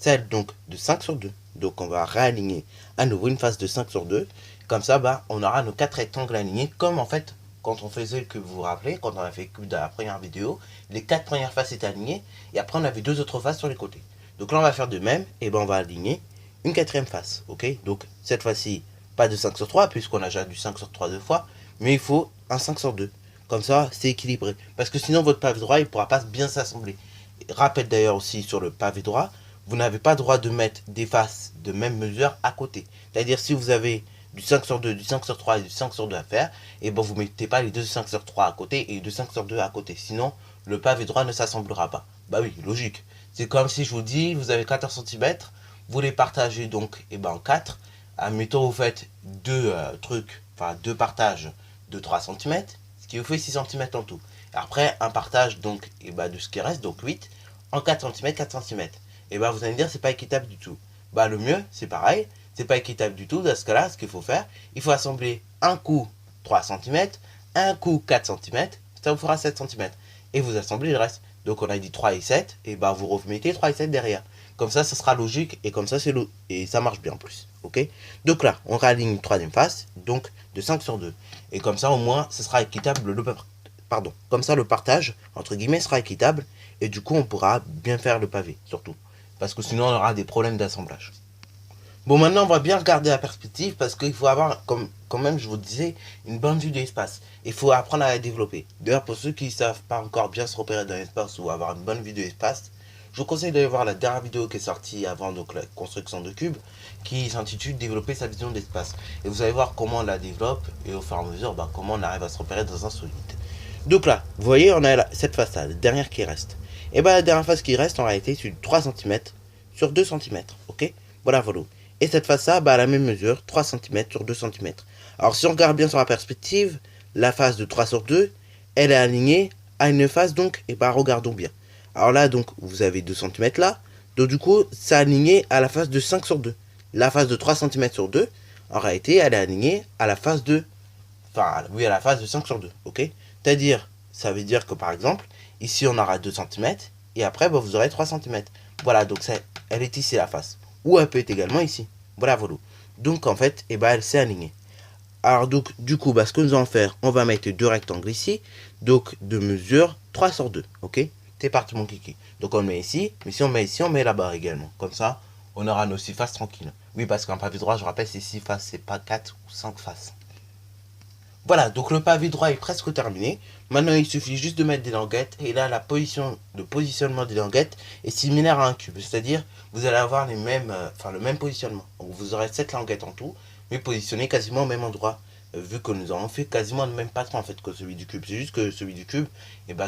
celle donc de 5 sur 2. Donc on va réaligner à nouveau une face de 5 sur 2. Comme ça, on aura nos 4 rectangles alignés, comme en fait, quand on faisait, que vous vous rappelez, quand on a fait cube dans la première vidéo, les 4 premières faces étaient alignées, et après on avait 2 autres faces sur les côtés. Donc là, on va faire de même, et on va aligner une 4e face, ok. Donc cette fois-ci, pas de 5 sur 3, puisqu'on a déjà du 5 sur 3 deux fois, mais il faut un 5 sur 2. Comme ça, c'est équilibré. Parce que sinon, votre pavé droit, il ne pourra pas bien s'assembler. Rappel d'ailleurs aussi sur le pavé droit, vous n'avez pas le droit de mettre des faces de même mesure à côté. C'est-à-dire, si vous avez du 5 sur 2, du 5 sur 3 et du 5 sur 2 à faire, et vous ne mettez pas les deux 5 sur 3 à côté et les deux 5 sur 2 à côté. Sinon, le pavé droit ne s'assemblera pas. Bah oui, logique. C'est comme si je vous dis, vous avez 14 cm, vous les partagez donc en 4. Admettons, vous faites deux deux partages de 3 cm, ce qui vous fait 6 cm en tout. Après, un partage donc de ce qui reste, donc 8, en 4 cm, 4 cm. Vous allez me dire, c'est pas équitable du tout. Le mieux, c'est pareil, c'est pas équitable du tout. Dans ce cas-là, ce qu'il faut faire, il faut assembler un coup 3 cm, un coup 4 cm, ça vous fera 7 cm. Et vous assemblez le reste. Donc on a dit 3 et 7, et vous remettez 3 et 7 derrière. Comme ça sera logique, et comme ça, et ça marche bien en plus. Ok. Donc là, on réaligne une 3e face, donc de 5 sur 2. Et comme ça, au moins, ce sera équitable. Comme ça, le partage, entre guillemets, sera équitable. Et du coup, on pourra bien faire le pavé, surtout. Parce que sinon, on aura des problèmes d'assemblage. Bon, maintenant, on va bien regarder la perspective parce qu'il faut avoir, comme même je vous disais, une bonne vue de l'espace. Il faut apprendre à la développer. D'ailleurs, pour ceux qui ne savent pas encore bien se repérer dans l'espace ou avoir une bonne vue de l'espace, je vous conseille d'aller voir la dernière vidéo qui est sortie avant donc la construction de cubes, qui s'intitule Développer sa vision d'espace. Et vous allez voir comment on la développe et au fur et à mesure, comment on arrive à se repérer dans un solide. Donc là, vous voyez, on a cette face-là, la dernière qui reste. Et la dernière face qui reste, en réalité, c'est 3 cm sur 2 cm. Ok. Voilà. Et cette face-là, à la même mesure, 3 cm sur 2 cm. Alors, si on regarde bien sur la perspective, la face de 3 sur 2, elle est alignée à une face, donc, regardons bien. Alors là, donc, vous avez 2 cm là. Donc, du coup, c'est aligné à la face de 5 sur 2. La face de 3 cm sur 2, en réalité, elle est alignée à la face de... à la face de 5 sur 2. Ok. C'est-à-dire, ça veut dire que, par exemple, ici, on aura 2 cm. Et après, vous aurez 3 cm. Voilà, donc, elle est ici, la face. Ou elle peut être également ici. Voilà. Donc, en fait, elle s'est alignée. Alors, donc, du coup, ce que nous allons faire, on va mettre 2 rectangles ici. Donc, de mesure 3 sur 2. Ok. C'est parti, mon kiki. Donc, on le met ici. Mais si on met ici, on met là-bas également. Comme ça, on aura nos 6 faces tranquilles. Oui, parce qu'un pavé droit, je rappelle, c'est 6 faces. C'est pas 4 ou 5 faces. Voilà, donc le pavé droit est presque terminé. Maintenant, il suffit juste de mettre des languettes. Et là, le positionnement des languettes est similaire à un cube. C'est-à-dire, vous allez avoir le même positionnement. Donc, vous aurez 7 languettes en tout, mais positionnées quasiment au même endroit. Vu que nous avons fait quasiment le même patron en fait que celui du cube. C'est juste que celui du cube,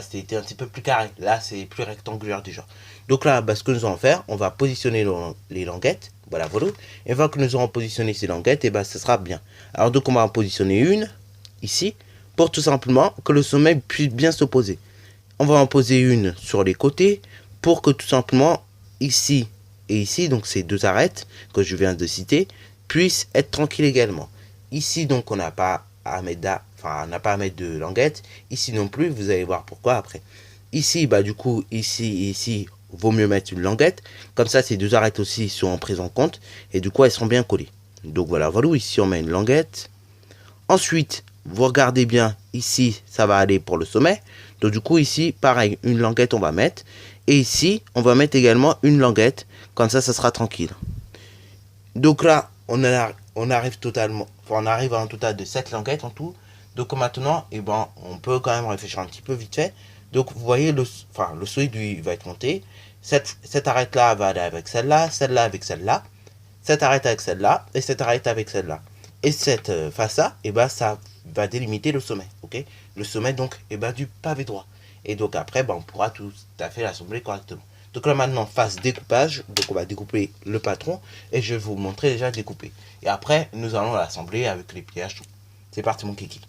c'était un petit peu plus carré. Là, c'est plus rectangulaire déjà. Donc là, ce que nous allons faire, on va positionner les languettes. Voilà. Et une fois que nous aurons positionné ces languettes, ce sera bien. Alors donc, on va en positionner une ici, pour tout simplement que le sommet puisse bien s'opposer. On va en poser une sur les côtés pour que tout simplement ici et ici, donc ces deux arêtes que je viens de citer, puissent être tranquilles également. Ici, donc, on n'a pas à mettre de languettes. Ici non plus, vous allez voir pourquoi après. Ici, du coup, ici et ici, vaut mieux mettre une languette. Comme ça, ces deux arêtes aussi sont prises en compte et du coup, elles sont bien collées. Donc voilà. Ici, on met une languette. Ensuite, vous regardez bien, ici, ça va aller pour le sommet. Donc du coup, ici, pareil, une languette, on va mettre. Et ici, on va mettre également une languette. Comme ça, ça sera tranquille. Donc là, on arrive à un total de 7 languettes en tout. Donc maintenant, on peut quand même réfléchir un petit peu vite fait. Donc vous voyez, le solide, lui, va être monté. Cette arête-là va aller avec celle-là, celle-là avec celle-là. Cette arête avec celle-là, et cette arête avec celle-là. Et cette face-là, ça va délimiter le sommet, ok. Le sommet, donc, du pavé droit. Et donc, après, on pourra tout à fait l'assembler correctement. Donc là, maintenant, phase découpage. Donc, on va découper le patron. Et je vais vous montrer déjà découpé. Et après, nous allons l'assembler avec les pliages. C'est parti, mon kiki.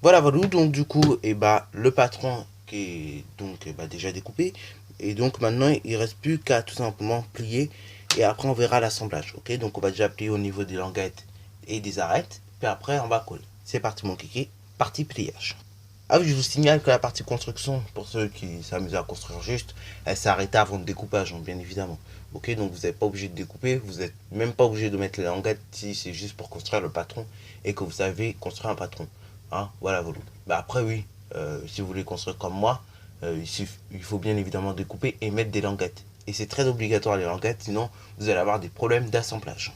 Voilà. Donc, du coup, le patron qui est donc déjà découpé. Et donc, maintenant, il ne reste plus qu'à tout simplement plier. Et après, on verra l'assemblage, ok. Donc, on va déjà plier au niveau des languettes et des arêtes, puis après on va coller. C'est parti, mon kiki, partie pliage. Ah oui, je vous signale que la partie construction, pour ceux qui s'amusent à construire juste, elle s'est arrêtée avant le découpage, hein, bien évidemment. Ok, donc vous n'êtes pas obligé de découper, vous n'êtes même pas obligé de mettre les languettes si c'est juste pour construire le patron et que vous savez construire un patron. Hein, voilà, voilà. Bah après, oui, si vous voulez construire comme moi, il faut bien évidemment découper et mettre des languettes. Et c'est très obligatoire les languettes, sinon vous allez avoir des problèmes d'assemblage.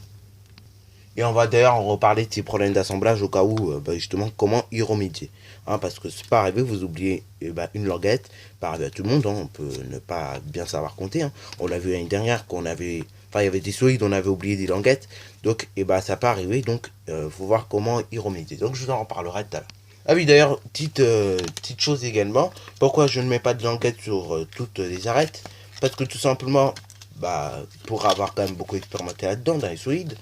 Et on va d'ailleurs en reparler de ces problèmes d'assemblage au cas où, justement, comment y remédier. Hein, parce que c'est pas arrivé, vous oubliez une languette, pas arrivé à tout le monde, hein, on peut ne pas bien savoir compter. Hein. On l'a vu l'année dernière qu'on avait, enfin il y avait des solides, on avait oublié des languettes, donc ça peut arriver, donc faut voir comment y remédier. Donc je vous en reparlerai tout à l'heure. Ah oui, d'ailleurs, petite chose également, pourquoi je ne mets pas de languettes sur toutes les arêtes? Parce que tout simplement, pour avoir quand même beaucoup expérimenté là-dedans, dans les solides,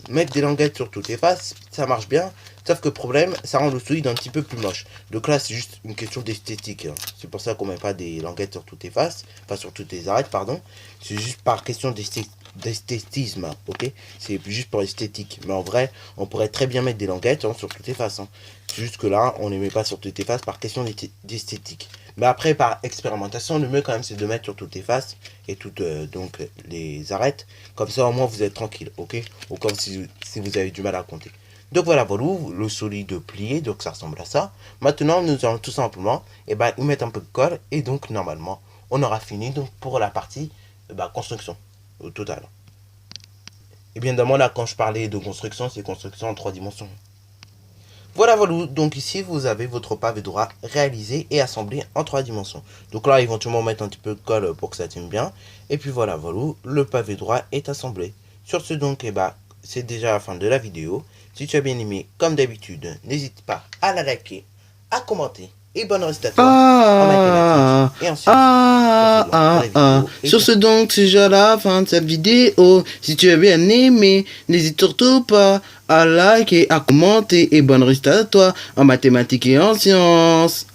mettre des languettes sur toutes les faces, ça marche bien, sauf que problème, ça rend le solide un petit peu plus moche. Donc là, c'est juste une question d'esthétique. Hein. C'est pour ça qu'on met pas des languettes sur toutes les faces, enfin sur toutes les arêtes, pardon. C'est juste par question d'esthétisme, ok? C'est juste pour l'esthétique. Mais en vrai, on pourrait très bien mettre des languettes sur toutes les faces. Hein. C'est juste que là, on ne les met pas sur toutes les faces par question d'esthétique. Mais après, par expérimentation, le mieux quand même, c'est de mettre sur toutes les faces et toutes donc les arêtes. Comme ça, au moins, vous êtes tranquille, ok? Ou comme si vous avez du mal à compter. Donc voilà, voilà, le solide plié, donc ça ressemble à ça. Maintenant, nous allons tout simplement y mettre un peu de colle. Et donc, normalement, on aura fini donc, pour la partie construction au total. Et bien évidemment, là, quand je parlais de construction, c'est construction en 3 dimensions. Voilà, voilà, donc ici vous avez votre pavé droit réalisé et assemblé en 3 dimensions. Donc là, éventuellement mettre un petit peu de colle pour que ça tienne bien. Et puis voilà, voilà, le pavé droit est assemblé. Sur ce donc, c'est déjà la fin de la vidéo. Si tu as bien aimé, comme d'habitude, n'hésite pas à la liker, à commenter. Et bonne reste à toi en mathématiques. Et ensuite, sur ce donc, c'est déjà la fin de cette vidéo. Si tu as bien aimé, n'hésite surtout pas à liker, à commenter. Et bonne reste à toi en mathématiques et en sciences.